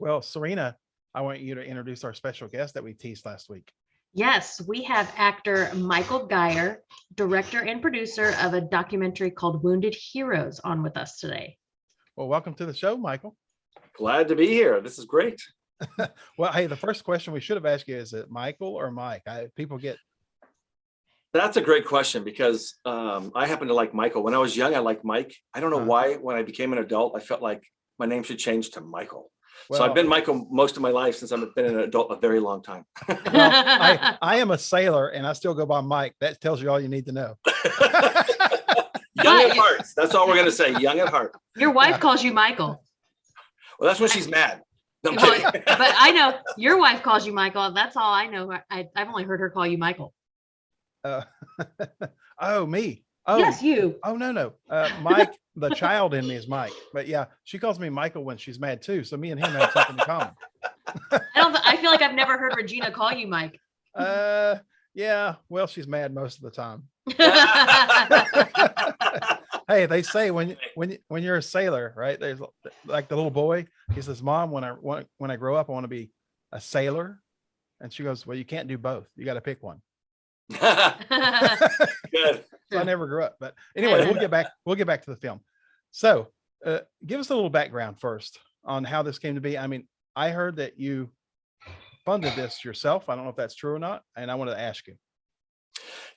Well, Serena, I want you to introduce our special guest that we teased last week. Yes, we have actor Michael Gier, director and producer of a documentary called Wounded Heroes, on with us today. Well, welcome to the show, Michael. Glad to be here. This is great. Well, hey, the first question we should have asked you, is it Michael or Mike? People get. That's a great question because I happen to like Michael. When I was young, I liked Mike. I don't know why. When I became an adult, I felt like my name should change to Michael. Well, so I've been Michael most of my life since I've been an adult a very long time. Well, I am a sailor and I still go by Mike. That tells you all you need to know. Young at heart. That's all we're going to say. Young at heart. Your wife calls you Michael. Well, that's when she's mad. No, I'm Well, kidding. but I know your wife calls you Michael. That's all I know. I've only heard her call you Michael. Oh, me. Oh, Yes, you. Oh, no. Mike, the child in me is Mike. But yeah, she calls me Michael when she's mad too. So me and him have something in common. I feel like I've never heard Regina call you Mike. Yeah. Well, she's mad most of the time. Hey, they say when you're a sailor, right? There's like the little boy. He says, "Mom, when I grow up, I want to be a sailor." And she goes, "Well, you can't do both. You got to pick one." Good. So I never grew up, but anyway, we'll get back to the film. So give us a little background first on how this came to be. I mean, I heard that you funded this yourself. I don't know if that's true or not, and I wanted to ask you.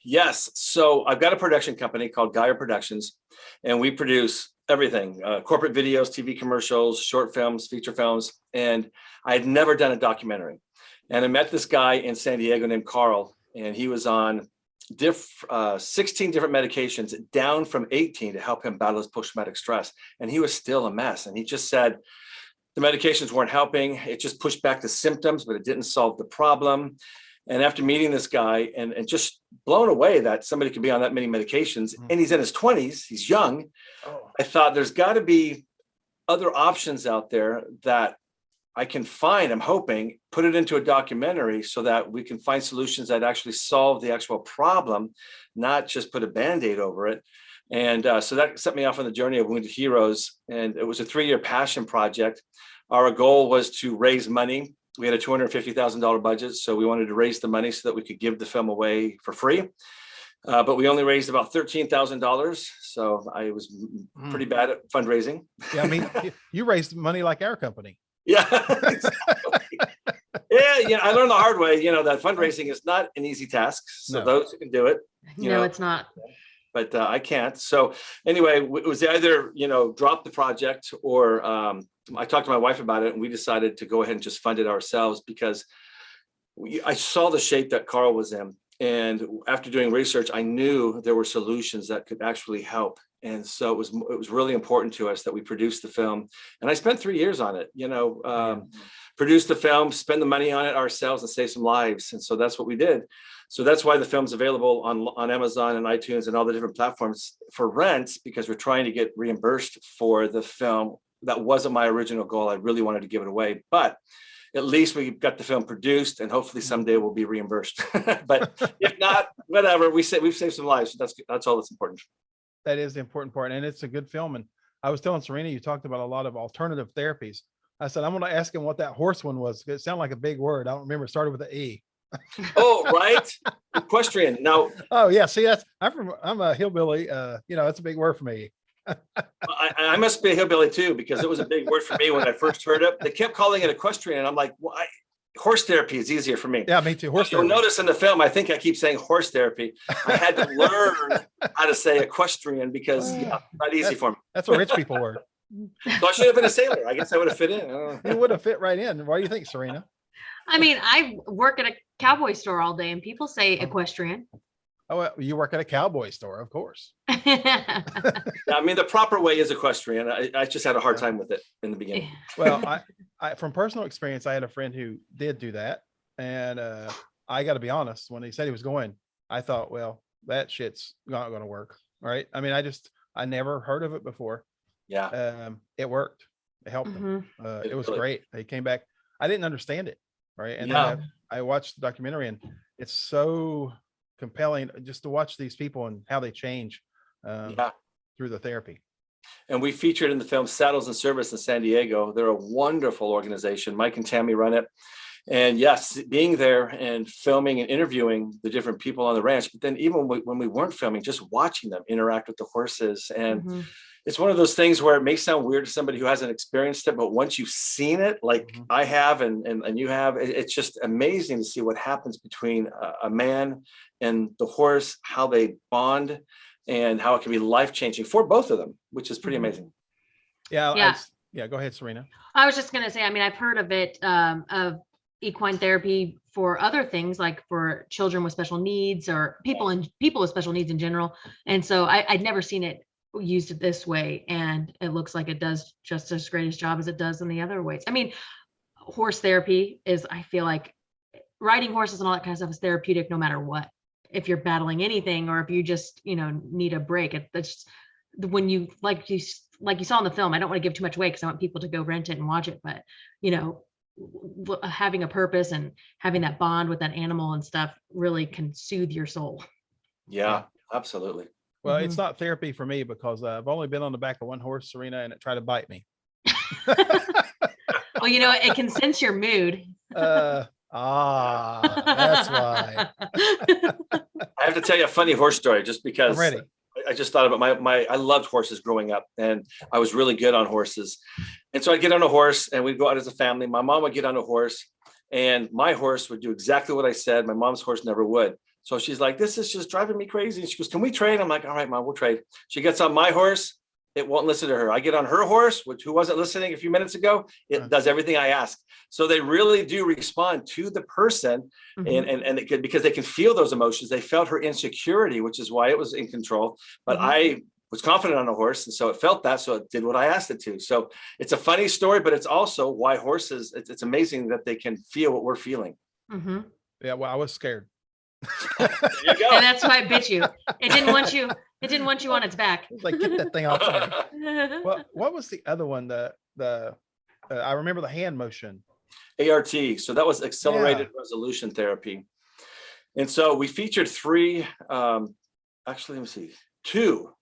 Yes. So I've got a production company called Gier Productions, and we produce everything, corporate videos, TV commercials, short films, feature films. And I had never done a documentary. And I met this guy in San Diego named Carl, and he was on 16 different medications, down from 18, to help him battle his post-traumatic stress. And he was still a mess. And he just said the medications weren't helping. It just pushed back the symptoms, but it didn't solve the problem. And after meeting this guy and just blown away that somebody could be on that many medications, and he's in his 20s, he's young, I thought there's got to be other options out there that I can find, I'm hoping, put it into a documentary so that we can find solutions that actually solve the actual problem, not just put a Band-Aid over it. And so that set me off on the journey of Wounded Heroes. And it was a 3-year passion project. Our goal was to raise money. We had a $250,000 budget, so we wanted to raise the money so that we could give the film away for free. But we only raised about $13,000, so I was pretty bad at fundraising. Yeah, I mean, you raised money like our company. Yeah, exactly. Yeah. I learned the hard way, that fundraising is not an easy task. So those who can do it, No, it's not. But I can't. So anyway, it was either, drop the project, or I talked to my wife about it, and we decided to go ahead and just fund it ourselves because I saw the shape that Carl was in. And after doing research, I knew there were solutions that could actually help. And so it was really important to us that we produced the film. And I spent 3 years on it, produce the film, spend the money on it ourselves, and save some lives. And so that's what we did. So that's why the film's available on Amazon and iTunes and all the different platforms for rent, because we're trying to get reimbursed for the film. That wasn't my original goal. I really wanted to give it away, but at least we got the film produced, and hopefully someday we'll be reimbursed. But if not, whatever, we've saved some lives. So that's all that's important. That is the important part. And it's a good film. And I was telling Serena, you talked about a lot of alternative therapies. I said, I'm going to ask him what that horse one was. It sounded like a big word. I don't remember. It started with an E. Oh, right. Equestrian. Now. Oh yeah. See, I'm a hillbilly. It's a big word for me. I must be a hillbilly too, because it was a big word for me when I first heard it. They kept calling it equestrian, and I'm like, well, horse therapy is easier for me. Yeah, me too. Horse therapy. You'll notice in the film, I think I keep saying horse therapy. I had to learn how to say equestrian because not easy for me. That's a rich people word. So I should have been a sailor. I guess I would have fit in. You would have fit right in. What do you think, Serena? I mean, I work at a cowboy store all day, and people say equestrian. Oh, well, you work at a cowboy store, of course. Yeah, I mean, the proper way is equestrian. I just had a hard time with it in the beginning. Well, I from personal experience, I had a friend who did do that. And I got to be honest, when he said he was going, I thought, well, that shit's not going to work. Right. I mean, I never heard of it before. Yeah. It worked. It helped him. It was great. He came back. I didn't understand it. Right. And then I watched the documentary, and it's so compelling just to watch these people and how they change through the therapy. And we featured in the film Saddles and Service in San Diego. They're a wonderful organization. Mike and Tammy run it. And yes, being there and filming and interviewing the different people on the ranch, but then even when we weren't filming, just watching them interact with the horses. And Mhm. it's one of those things where it may sound weird to somebody who hasn't experienced it, but once you've seen it, like I have, and you have, it's just amazing to see what happens between a man and the horse, how they bond, and how it can be life-changing for both of them, which is pretty amazing. Yeah. Yeah. Go ahead, Serena. I was just going to say, I mean, I've heard of it, of equine therapy for other things, like for children with special needs or people with special needs in general. And so I'd never seen it used this way. And it looks like it does just as great a job as it does in the other ways. I mean, horse therapy is, I feel like riding horses and all that kind of stuff is therapeutic no matter what. If you're battling anything, or if you just, need a break, that's when you, like you saw in the film. I don't want to give too much away because I want people to go rent it and watch it, but having a purpose and having that bond with that animal and stuff really can soothe your soul. Yeah, absolutely. Well, it's not therapy for me because I've only been on the back of one horse, Serena, and it tried to bite me. Well, it can sense your mood. That's why. I have to tell you a funny horse story just because I'm ready. I just thought about I loved horses growing up, and I was really good on horses. And so I'd get on a horse and we'd go out as a family. My mom would get on a horse and my horse would do exactly what I said. My mom's horse never would. So she's like, this is just driving me crazy. And she goes, can we trade? I'm like, all right, Mom, we'll trade. She gets on my horse. It won't listen to her. I get on her horse, who wasn't listening a few minutes ago. It does everything I ask. So they really do respond to the person, and it could, because they can feel those emotions. They felt her insecurity, which is why it was in control. But I was confident on a horse, and so it felt that, so it did what I asked it to. So it's a funny story, but it's also why horses. It's amazing that they can feel what we're feeling. Yeah, well, I was scared. There you go. And that's why it bit you. It didn't want you. It didn't want you on its back. It's like, get that thing off me. What was the other one? I remember the hand motion. ART. So that was accelerated resolution therapy. And so we featured two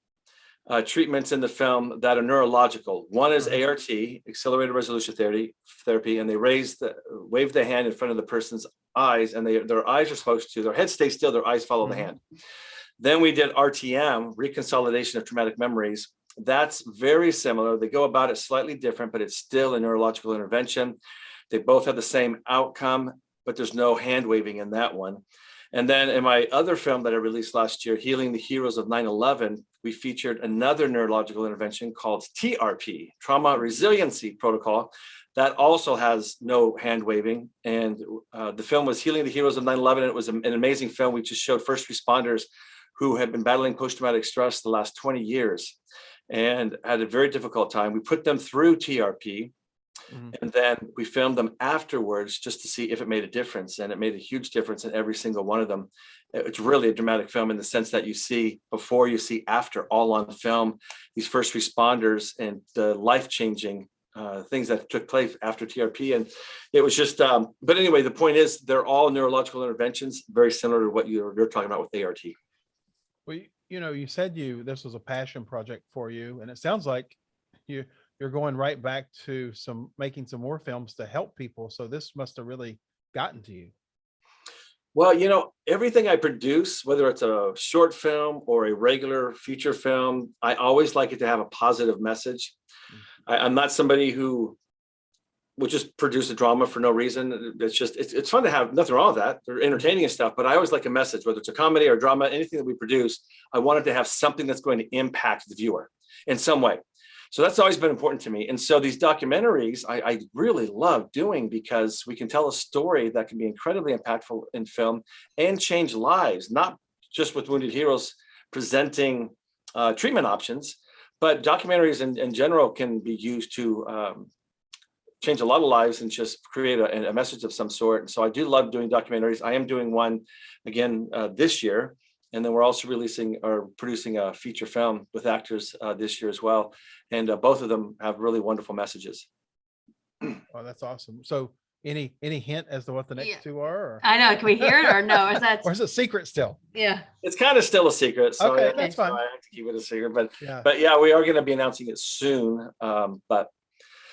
treatments in the film that are neurological. One is ART, accelerated resolution therapy, and they wave the hand in front of the person's eyes, and their eyes are supposed to, their head stays still, their eyes follow the hand. Then we did RTM, reconsolidation of traumatic memories. That's very similar. They go about it slightly different, but it's still a neurological intervention. They both have the same outcome, but there's no hand waving in that one. And then in my other film that I released last year, Healing the Heroes of 9/11, we featured another neurological intervention called TRP, Trauma Resiliency Protocol, that also has no hand waving. And the film was Healing the Heroes of 9/11. It was an amazing film. We just showed first responders who had been battling post-traumatic stress the last 20 years and had a very difficult time. We put them through TRP, and then we filmed them afterwards just to see if it made a difference. And it made a huge difference in every single one of them. It's really a dramatic film in the sense that you see before, you see after, all on film, these first responders and the life-changing things that took place after TRP. And it was just, but anyway, the point is they're all neurological interventions, very similar to what you're talking about with ART. Well, you said this was a passion project for you, and it sounds like you're going right back to making some more films to help people. So this must have really gotten to you. Well, everything I produce, whether it's a short film or a regular feature film, I always like it to have a positive message. I'm not somebody who would just produce a drama for no reason. It's fun to have, nothing wrong with that. They're entertaining and stuff, but I always like a message, whether it's a comedy or drama, anything that we produce, I want it to have something that's going to impact the viewer in some way. So that's always been important to me. And so these documentaries, I really love doing, because we can tell a story that can be incredibly impactful in film and change lives, not just with Wounded Heroes presenting treatment options, but documentaries in general can be used to change a lot of lives and just create a message of some sort. And so I do love doing documentaries. I am doing one again this year. And then we're also producing a feature film with actors this year as well. And both of them have really wonderful messages. Oh, that's awesome. So Any hint as to what the next Yeah. two are? Or, I know. Can we hear it or no? Is that or is it secret still? yeah? It's kind of still a secret. So Okay, yeah, that's so fine. I have to keep it a secret, Yeah. but yeah, we are going to be announcing it soon. But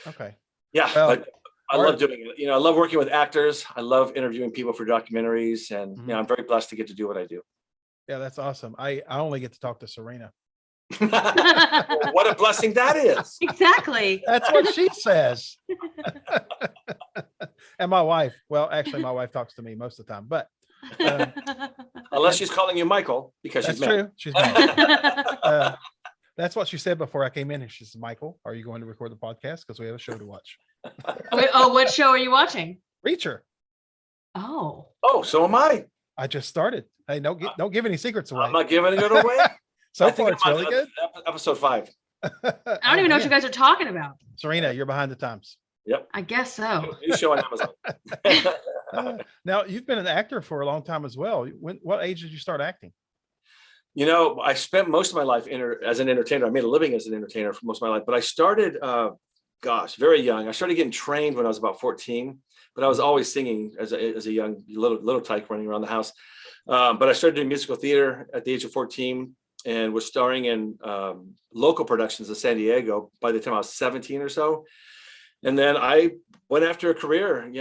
Okay. yeah, Well, but I love doing it. I love working with actors. I love interviewing people for documentaries, and Mhm. I'm very blessed to get to do what I do. Yeah, that's awesome. I only get to talk to Serena. Well, what a blessing that is. Exactly. That's what she says. And my wife, well, actually, my wife talks to me most of the time, but Unless she's calling you Michael, because that's she's mad. true. She's mad. That's what she said before I came in. And she said, Michael, are you going to record the podcast? Because we have a show to watch. Wait, what show are you watching? Reacher. Oh. Oh, so am I. I just started. Hey, don't give any secrets away. I'm not giving it away. So I think far, it's I'm really on good. Episode 5. I don't even know what you guys are talking about. Serena, you're behind the times. Yep. I guess so. New show on Amazon. Now, you've been an actor for a long time as well. What age did you start acting? I spent most of my life as an entertainer. I made a living as an entertainer for most of my life, but I started, very young. I started getting trained when I was about 14, but I was always singing as a young little tyke running around the house. But I started doing musical theater at the age of 14 and was starring in local productions in San Diego by the time I was 17 or so. And then I went after a career, and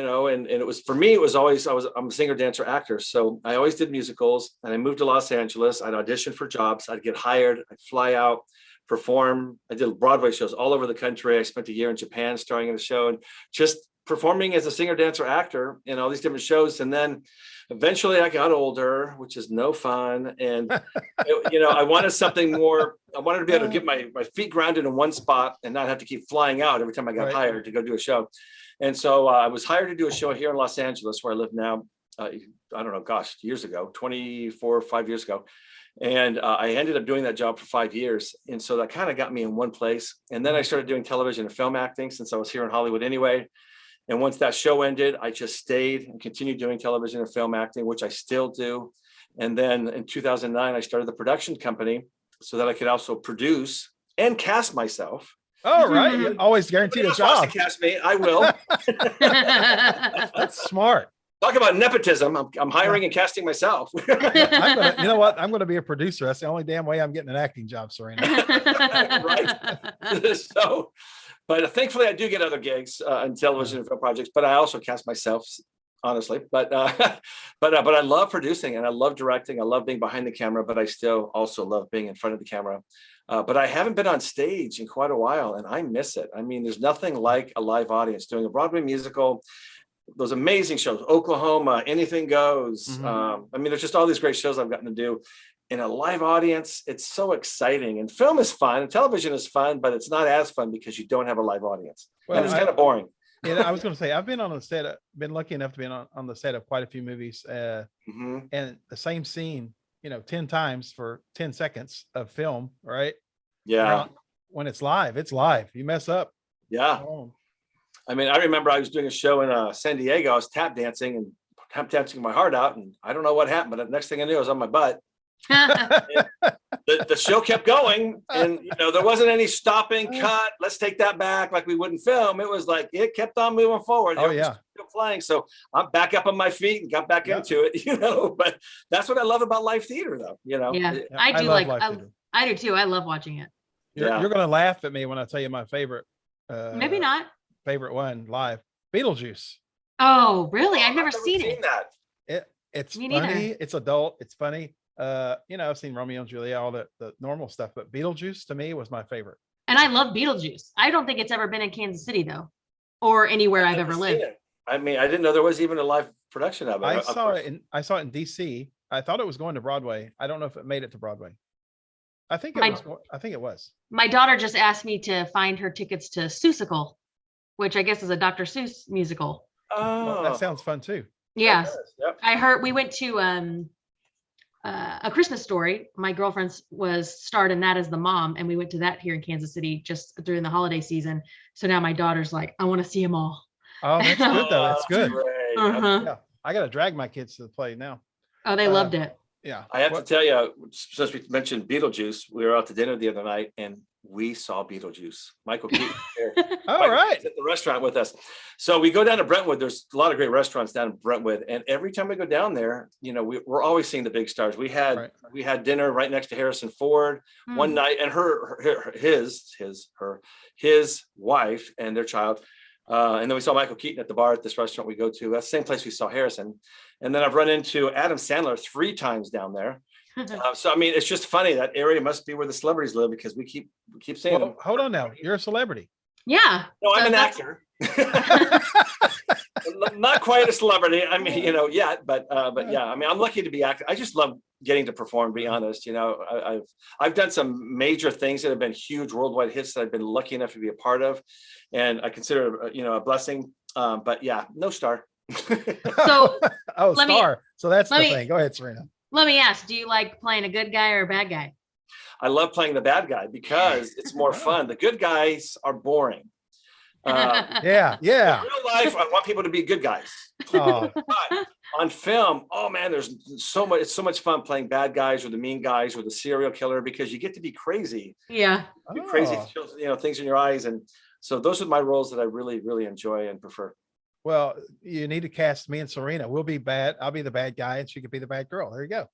it was, for me, it was always, I'm a singer, dancer, actor. So I always did musicals, and I moved to Los Angeles. I'd audition for jobs. I'd get hired. I'd fly out, perform. I did Broadway shows all over the country. I spent a year in Japan starring in a show and just performing as a singer, dancer, actor in all these different shows. And then eventually I got older, which is no fun. And, I wanted something more. I wanted to be able to get my feet grounded in one spot and not have to keep flying out every time I got hired to go do a show. And so I was hired to do a show here in Los Angeles, where I live now. I don't know, years ago, 5 years ago. And I ended up doing that job for 5 years. And so that kind of got me in one place. And then I started doing television and film acting since I was here in Hollywood anyway. And once that show ended, I just stayed and continued doing television and film acting, which I still do. And then in 2009, I started the production company so that I could also produce and cast myself. Oh, right. You always guaranteed a job. To cast me, I will. That's smart. Talk about nepotism. I'm hiring and casting myself. You know what? I'm going to be a producer. That's the only damn way I'm getting an acting job, Serena. Right. So, but thankfully I do get other gigs in television and film projects, but I also cast myself, honestly. But I love producing and I love directing. I love being behind the camera, but I still also love being in front of the camera. But I haven't been on stage in quite a while and I miss it. I mean, there's nothing like a live audience doing a Broadway musical. Those amazing shows, Oklahoma, Anything Goes. Mm-hmm. There's just all these great shows I've gotten to do in a live audience. It's so exciting, and film is fun, and television is fun, but it's not as fun because you don't have a live audience. Well, and it's kind of boring. I was going to say, I've been on the set, been lucky enough to be on the set of quite a few movies, and the same scene, 10 times for 10 seconds of film, right? Yeah. When it's live, you mess up. Yeah. Oh. I remember I was doing a show in San Diego. I was tap dancing my heart out, and I don't know what happened, but the next thing I knew, I was on my butt. the show kept going, and there wasn't any stopping, cut, let's take that back, like we wouldn't film. It was like it kept on moving forward. Oh yeah, still flying. So I'm back up on my feet and got back into it. But that's what I love about live theater, though. Yeah, I do too. I love watching it. You're going to laugh at me when I tell you my favorite. Maybe not. Favorite one live, Beetlejuice. Oh, really? I've never seen that. It's Me funny. neither. It's adult. It's funny. I've seen Romeo and Juliet, all the normal stuff, but Beetlejuice to me was my favorite. And I love Beetlejuice. I don't think it's ever been in Kansas City though, or anywhere I've ever lived. I didn't know there was even a live production of it. I saw it in DC. I thought it was going to Broadway. I don't know if it made it to Broadway. I think it was. My daughter just asked me to find her tickets to Seussical, which I guess is a Dr. Seuss musical. Oh, well, that sounds fun too. Yeah. Yep. I heard we went to A Christmas Story. My girlfriend was starred in that as the mom, and we went to that here in Kansas City just during the holiday season. So now my daughter's like, I want to see them all. Oh, that's good though. That's good. Uh-huh. Yeah, I got to drag my kids to the play now. Oh, they loved it. Yeah. I have to tell you, since we mentioned Beetlejuice, we were out to dinner the other night, and we saw Beetlejuice. Michael Keaton was there. All Michael right. Keaton's at the restaurant with us. So we go down to Brentwood. There's a lot of great restaurants down in Brentwood, and every time we go down there, you know, we're always seeing the big stars. We had dinner right next to Harrison Ford one night, and his wife and their child. And then we saw Michael Keaton at the bar at this restaurant we go to. That's the same place we saw Harrison. And then I've run into Adam Sandler 3 times down there. So I mean, it's just funny. That area must be where the celebrities live, because we keep seeing them. Hold on now. You're a celebrity. Yeah. No, I'm an actor. Not quite a celebrity. I mean, you know, yet, but yeah. I mean, I'm lucky to be acting. I just love getting to perform. To be honest, you know, I've done some major things that have been huge worldwide hits that I've been lucky enough to be a part of, and I consider you know, a blessing. But yeah, no star. So star. So that's the thing. Go ahead, Serena. Let me ask, do you like playing a good guy or a bad guy? I love playing the bad guy because it's more fun. The good guys are boring. Yeah. In real life, I want people to be good guys. Oh. But on film, oh man, there's so much. It's so much fun playing bad guys or the mean guys or the serial killer, because you get to be crazy. Yeah. Do crazy, you know, things in your eyes, and so those are my roles that I really, really enjoy and prefer. Well, you need to cast me and Serena. We'll be bad. I'll be the bad guy, and she could be the bad girl. There you go.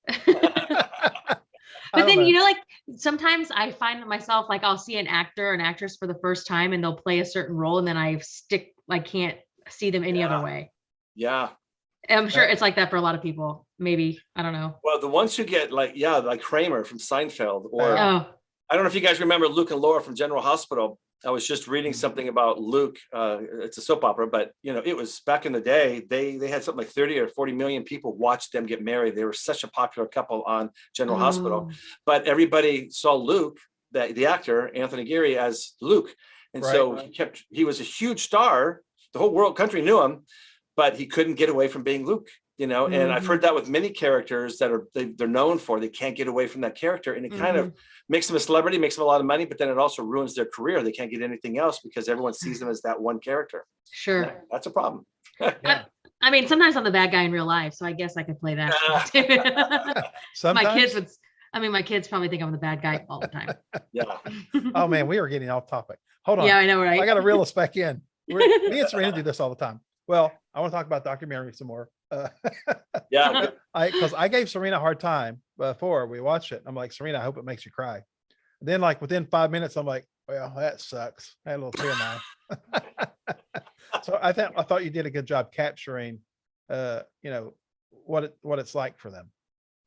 But then, you know, like sometimes I find myself, like, I'll see an actor or an actress for the first time and they'll play a certain role, and then I can't see them any other way. Yeah. I'm sure it's like that for a lot of people. Maybe, I don't know. Well, the ones who get like Kramer from Seinfeld, or Oh, I don't know if you guys remember Luke and Laura from General Hospital. I was just reading something about Luke. It's a soap opera, but you know, it was back in the day. They had something like 30 or 40 million people watched them get married. They were such a popular couple on General Hospital. But everybody saw Luke, the actor Anthony Geary, as Luke, and so he was a huge star. The whole country knew him, but he couldn't get away from being Luke. You know, and I've heard that with many characters that they're known for. They can't get away from that character, and it kind of makes them a celebrity, makes them a lot of money, but then it also ruins their career. They can't get anything else because everyone sees them as that one character. Sure. Yeah, that's a problem. I mean, sometimes I'm the bad guy in real life, so I guess I could play that. My kids probably think I'm the bad guy all the time. Yeah. Oh man, we were getting off topic. Hold on. Yeah, I know, right? I got to reel us back in. Me and Serena do this all the time. Well, I want to talk about documentary some more. Yeah. Because I gave Serena a hard time before we watched it. I'm like, Serena, I hope it makes you cry. Then, like within 5 minutes, I'm like, well, that sucks. I had a little tear in my eye. So I thought you did a good job capturing, you know, what it's like for them,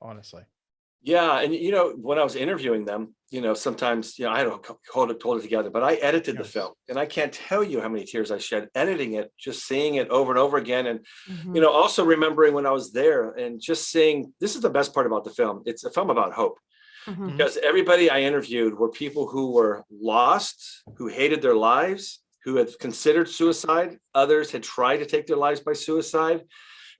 honestly. Yeah, and you know, when I was interviewing them, you know, sometimes, you know, I had to hold it together, but I edited the film, and I can't tell you how many tears I shed editing it, just seeing it over and over again, and you know, also remembering when I was there and just seeing, this is the best part about the film. It's a film about hope, because everybody I interviewed were people who were lost, who hated their lives, who had considered suicide. Others had tried to take their lives by suicide,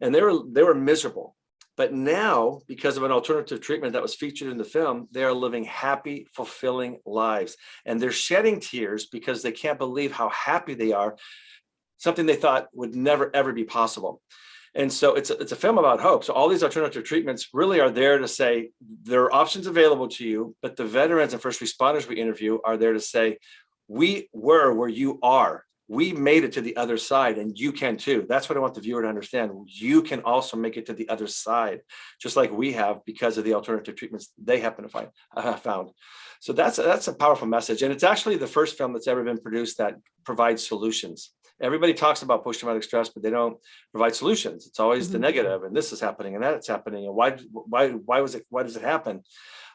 and they were miserable. But now, because of an alternative treatment that was featured in the film, they are living happy, fulfilling lives. And they're shedding tears because they can't believe how happy they are, something they thought would never, ever be possible. And so it's a film about hope. So all these alternative treatments really are there to say there are options available to you, but the veterans and first responders we interview are there to say, we were where you are. We made it to the other side, and you can too. That's what I want the viewer to understand. You can also make it to the other side, just like we have, because of the alternative treatments they happen to found. So that's a powerful message. And it's actually the first film that's ever been produced that provides solutions. Everybody talks about post-traumatic stress, but they don't provide solutions. It's always the negative, and this is happening, and that's happening, and why does it happen?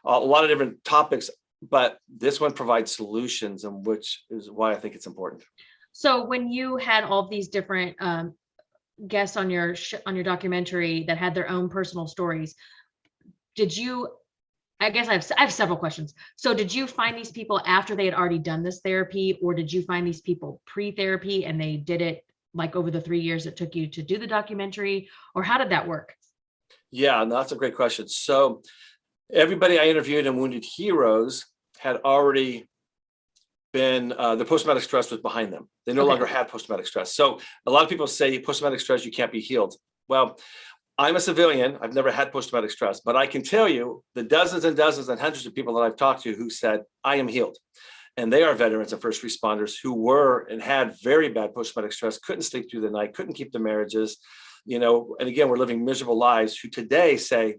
A lot of different topics, but this one provides solutions, and which is why I think it's important. So when you had all of these different guests on your documentary that had their own personal stories, I guess I have several questions. So did you find these people after they had already done this therapy, or did you find these people pre-therapy and they did it like over the 3 years it took you to do the documentary, or how did that work? Yeah, no, that's a great question. So everybody I interviewed in Wounded Heroes had already been, the post-traumatic stress was behind them. They no longer had post-traumatic stress. So a lot of people say post-traumatic stress, you can't be healed. Well, I'm a civilian. I've never had post-traumatic stress, but I can tell you the dozens and dozens and hundreds of people that I've talked to who said, I am healed. And they are veterans and first responders who were and had very bad post-traumatic stress, couldn't sleep through the night, couldn't keep their marriages, and again, we're living miserable lives, who today say,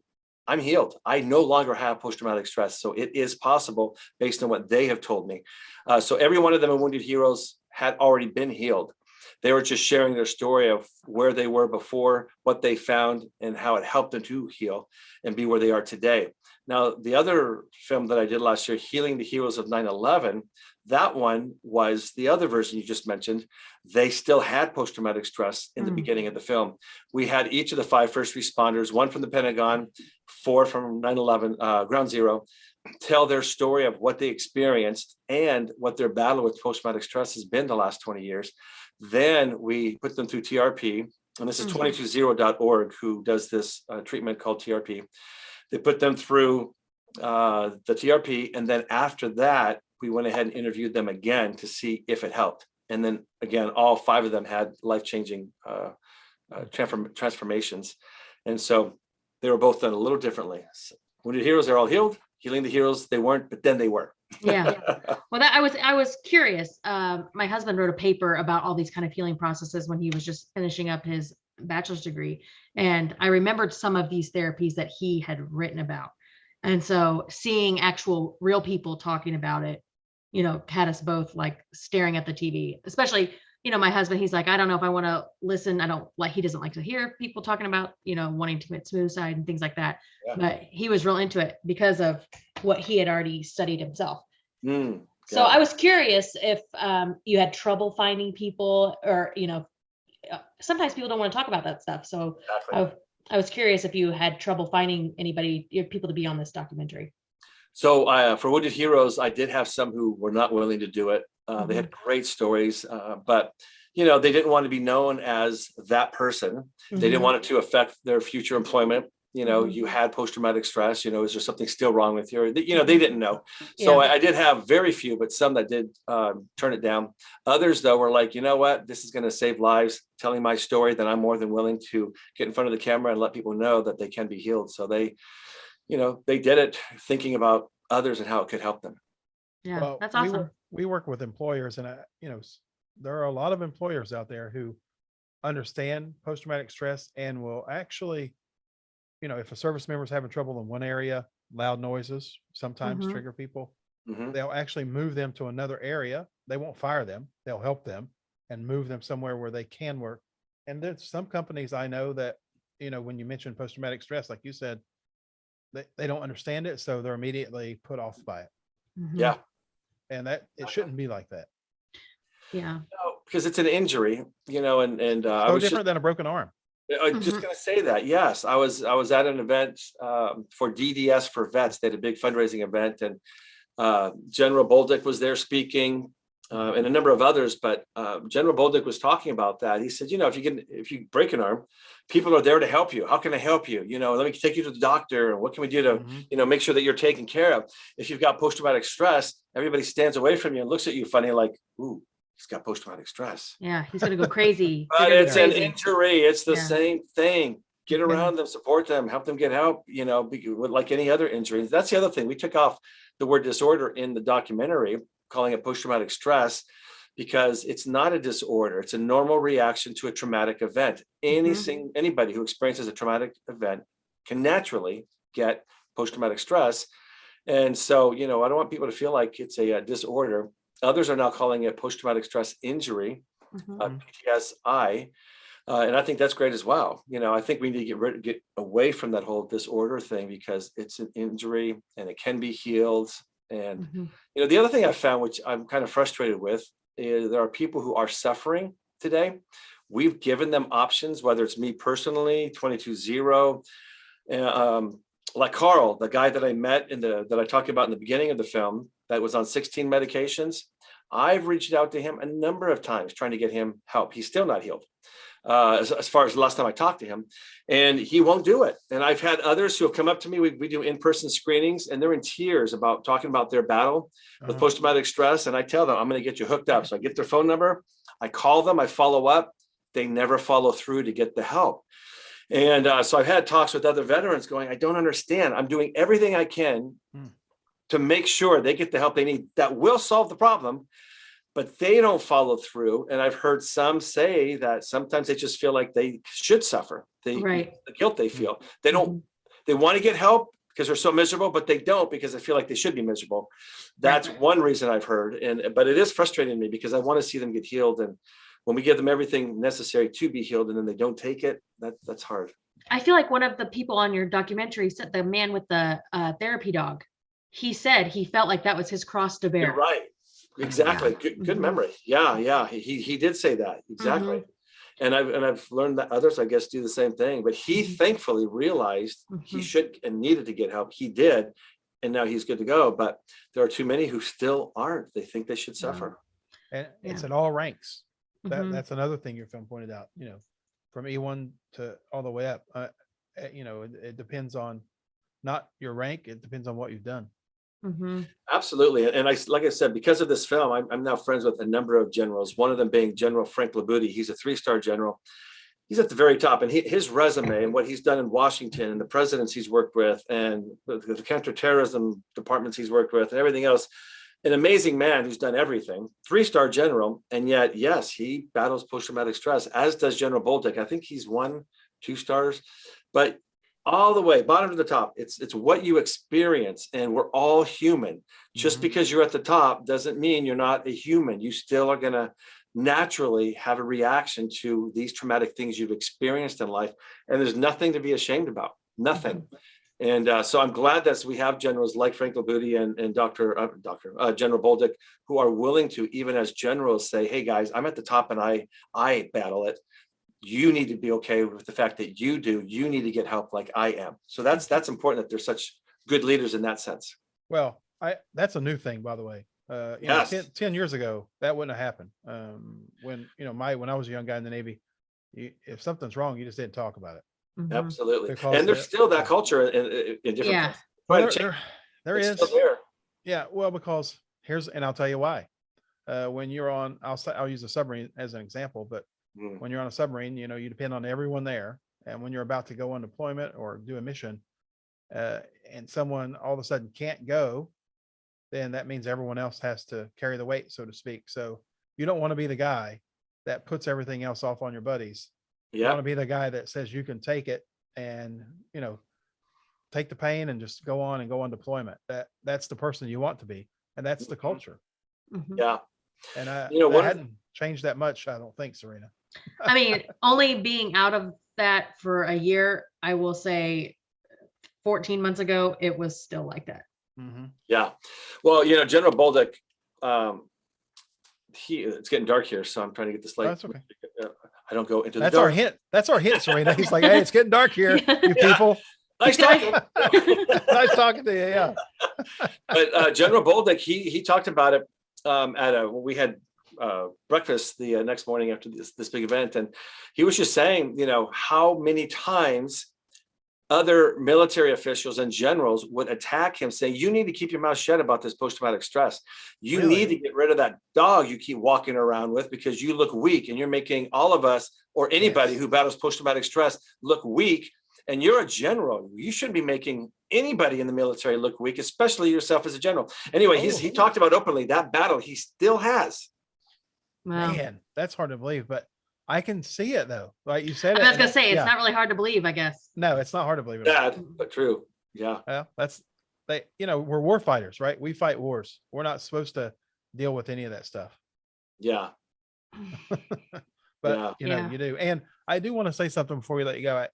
I'm healed. I no longer have post-traumatic stress. So it is possible based on what they have told me. So every one of them in Wounded Heroes had already been healed. They were just sharing their story of where they were before, what they found, and how it helped them to heal and be where they are today. Now, the other film that I did last year, Healing the Heroes of 9/11, that one was the other version you just mentioned. They still had post-traumatic stress in the beginning of the film. We had each of the 5 first responders, 1 from the Pentagon, 4 from 9/11 Ground Zero, tell their story of what they experienced and what their battle with post-traumatic stress has been the last 20 years. Then we put them through TRP, and this is 220.org who does this treatment called TRP. They put them through the TRP, and then after that, we went ahead and interviewed them again to see if it helped. And then again, all 5 of them had life-changing transformations. And so they were both done a little differently. Wounded Heroes, they're all healed. Healing the Heroes, they weren't, but then they were. Yeah. Well, I was curious. My husband wrote a paper about all these kind of healing processes when he was just finishing up his bachelor's degree. And I remembered some of these therapies that he had written about. And so seeing actual real people talking about it, had us both like staring at the TV, especially, my husband, he's like, I don't know if I want to listen. He doesn't like to hear people talking about, wanting to commit suicide and things like that. Yeah. But he was real into it because of what he had already studied himself. So I was curious if you had trouble finding people, or, sometimes people don't want to talk about that stuff. So exactly. I was curious if you had trouble finding people to be on this documentary. So for Wounded Heroes, I did have some who were not willing to do it. They had great stories, but they didn't want to be known as that person. They didn't want it to affect their future employment. You had post-traumatic stress, is there something still wrong with you? They didn't know. So I did have very few, but some that did turn it down. Others, though, were like, you know what, this is going to save lives, telling my story, then I'm more than willing to get in front of the camera and let people know that they can be healed. So they did it thinking about others and how it could help them. Yeah, well, that's awesome. We work with employers, and there are a lot of employers out there who understand post-traumatic stress and will actually, if a service member is having trouble in one area, loud noises sometimes trigger people. They'll actually move them to another area. They won't fire them. They'll help them and move them somewhere where they can work. And there's some companies I know that, when you mention post-traumatic stress, like you said, they don't understand it, so they're immediately put off by it. Yeah. And that it shouldn't be like that. Yeah. No, because it's an injury, and I was different than a broken arm. I'm just going to say that. Yes, I was at an event for DDS for vets. They had a big fundraising event, and General Baldick was there speaking, and a number of others. But General Baldick was talking about that. He said, if you break an arm, people are there to help you. How can I help you? Let me take you to the doctor. And what can we do to, make sure that you're taken care of? If you've got post-traumatic stress, everybody stands away from you and looks at you funny, like, ooh, he's got post-traumatic stress. Yeah, he's going to go crazy. But it's an injury. It's the same thing. Get around them, support them, help them get help, like any other injury. That's the other thing. We took off the word disorder in the documentary, calling it post-traumatic stress, because it's not a disorder. It's a normal reaction to a traumatic event. Anybody who experiences a traumatic event can naturally get post-traumatic stress. And so, I don't want people to feel like it's a disorder. Others are now calling it post-traumatic stress injury, PTSI. And I think that's great as well. I think we need to get away from that whole disorder thing, because it's an injury and it can be healed. And, the other thing I found, which I'm kind of frustrated with, is there are people who are suffering today. We've given them options, whether it's me personally, 220, like Carl, the guy that I met that I talked about in the beginning of the film, that was on 16 medications. I've reached out to him a number of times trying to get him help. He's still not healed. As far as the last time I talked to him, and he won't do it. And I've had others who have come up to me. We do in-person screenings, and they're in tears about talking about their battle with post-traumatic stress. And I tell them, I'm going to get you hooked up. So I get their phone number, I call them, I follow up. They never follow through to get the help. And so I've had talks with other veterans going, I don't understand. I'm doing everything I can to make sure they get the help they need that will solve the problem, but they don't follow through. And I've heard some say that sometimes they just feel like they should suffer. The guilt they feel. They don't, they want to get help because they're so miserable, but they don't because they feel like they should be miserable. That's one reason I've heard. But it is frustrating to me because I want to see them get healed. And when we give them everything necessary to be healed and then they don't take it, that's hard. I feel like one of the people on your documentary said, the man with the therapy dog, he said he felt like that was his cross to bear. You're right. Exactly. Good memory. Yeah. He did say that. Exactly. And I've learned that others, I guess, do the same thing. But he thankfully realized he should and needed to get help. He did. And now he's good to go. But there are too many who still aren't. They think they should suffer. And it's at all ranks. That's another thing your film pointed out, from E1 to all the way up. It depends on not your rank. It depends on what you've done. Absolutely. And like I said, because of this film, I'm now friends with a number of generals, one of them being General Frank Labuti. He's a 3-star general. He's at the very top, and his resume and what he's done in Washington and the presidents he's worked with and the counterterrorism departments he's worked with and everything else, an amazing man who's done everything, 3-star general. And yet, yes, he battles post-traumatic stress, as does General Baldick. I think he's 1-2 stars, but all the way bottom to the top, it's what you experience, and we're all human. Just because you're at the top doesn't mean you're not a human. You still are going to naturally have a reaction to these traumatic things you've experienced in life, and there's nothing to be ashamed about. Nothing. And so I'm glad that we have generals like Frank Labuti and General Baldick, who are willing to, even as generals, say, hey guys, I'm at the top and I battle it. You need to be okay with the fact that you need to get help like I am. So that's important that there's such good leaders in that sense. Well, that's a new thing, by the way. 10 years ago, that wouldn't have happened. When I was a young guy in the Navy, if something's wrong, you just didn't talk about it. Absolutely. Because and there's still that culture in different places. There is. Still there. Yeah, well, because and I'll tell you why. When you're on, I'll use a submarine as an example, but when you're on a submarine, you depend on everyone there. And when you're about to go on deployment or do a mission, and someone all of a sudden can't go, then that means everyone else has to carry the weight, so to speak. So you don't want to be the guy that puts everything else off on your buddies. You want to be the guy that says you can take it and, take the pain and just go on deployment. That's the person you want to be. And that's the culture. Yeah. And I hadn't changed that much, I don't think, Serena. I mean, only being out of that for a year, I will say 14 months ago, it was still like that. Yeah. Well, General Baldick, it's getting dark here, so I'm trying to get this light. That's okay. I don't go into That's the dark. our hint. That's our hint, Serena. He's like, hey, it's getting dark here, you people. Nice talking. Nice talking to you. Yeah. But General Baldick, he talked about it we had breakfast the next morning after this big event, and he was just saying, how many times other military officials and generals would attack him, saying, you need to keep your mouth shut about this post-traumatic stress. You need to get rid of that dog you keep walking around with because you look weak and you're making all of us or anybody who battles post-traumatic stress look weak. And you're a general. You shouldn't be making anybody in the military look weak, especially yourself as a general. Anyway, he talked about openly that battle he still has. Wow. Man, that's hard to believe, but I can see it though. Like you said, I was gonna say it's not really hard to believe, I guess. No, it's not hard to believe. Bad, but true. Yeah. Well, we're war fighters, right? We fight wars. We're not supposed to deal with any of that stuff. Yeah. But you do. And I do want to say something before we let you go.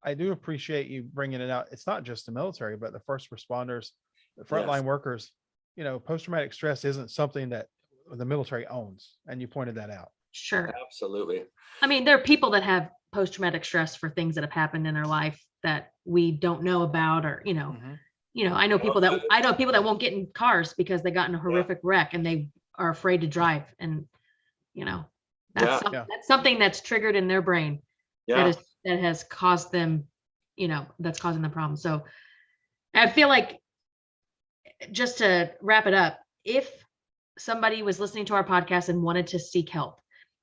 I do appreciate you bringing it out. It's not just the military, but the first responders, the frontline workers. Post-traumatic stress isn't something that the military owns, and you pointed that out. Sure. Absolutely. I mean, there are people that have post-traumatic stress for things that have happened in their life that we don't know about, or I know people that won't get in cars because they got in a horrific wreck and they are afraid to drive, and that's something that's triggered in their brain. That has caused them, that's causing the problem. So I feel like, just to wrap it up, if somebody was listening to our podcast and wanted to seek help,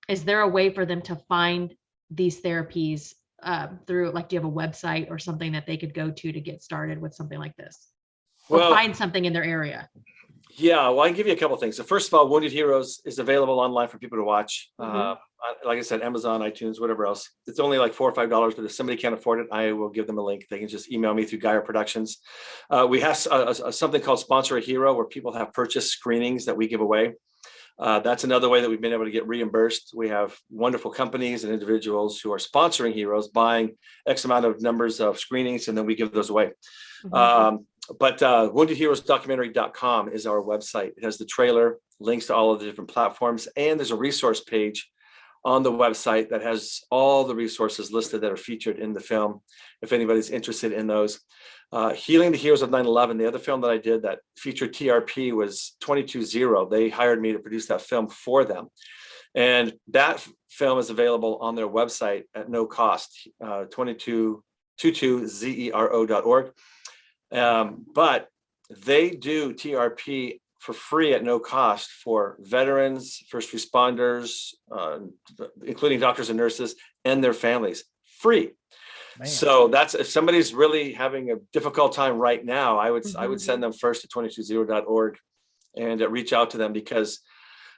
is there a way for them to find these therapies through, do you have a website or something that they could go to get started with something like this? or Well, find something in their area? yeah, well, I can give you a couple of things. So first of all, Wounded Heroes is available online for people to watch. Mhm. Like I said, Amazon, iTunes, whatever else. It's only like $4 or $5, but if somebody can't afford it, I will give them a link. They can just email me through Gier Productions. We have something called Sponsor a Hero, where people have purchased screenings that we give away. That's another way that we've been able to get reimbursed. We have wonderful companies and individuals who are sponsoring heroes, buying X amount of numbers of screenings, and then we give those away. Mhm. But woundedheroesdocumentary.com is our website. It has the trailer, links to all of the different platforms, and there's a resource page on the website that has all the resources listed that are featured in the film, if anybody's interested in those. Healing the Heroes of 9/11, the other film that I did that featured TRP, was 22-0. They hired me to produce that film for them. And that film is available on their website at no cost, 22zero.org. But they do TRP for free at no cost for veterans, first responders, including doctors and nurses and their families, free. Man. So that's, if somebody's really having a difficult time right now, I would Mhm. send them first to 22zero.org and reach out to them, because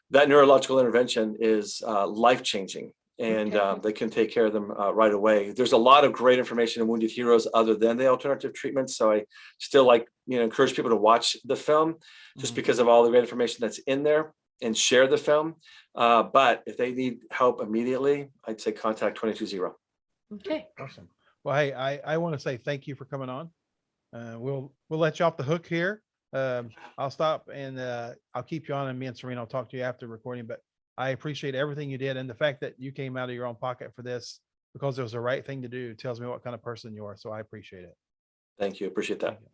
that neurological intervention is life-changing, and Okay. they can take care of them right away. There's a lot of great information in Wounded Heroes other than the alternative treatments. So I still encourage people to watch the film just Mhm. because of all the great information that's in there, and share the film. But if they need help immediately, I'd say contact 22zero. Okay. Awesome. Well, hey, I want to say thank you for coming on. We'll let you off the hook here. I'll stop and I'll keep you on, and me and Serena will talk to you after recording. But I appreciate everything you did, and the fact that you came out of your own pocket for this because it was the right thing to do tells me what kind of person you are. So I appreciate it. Thank you. Appreciate that. Thank you.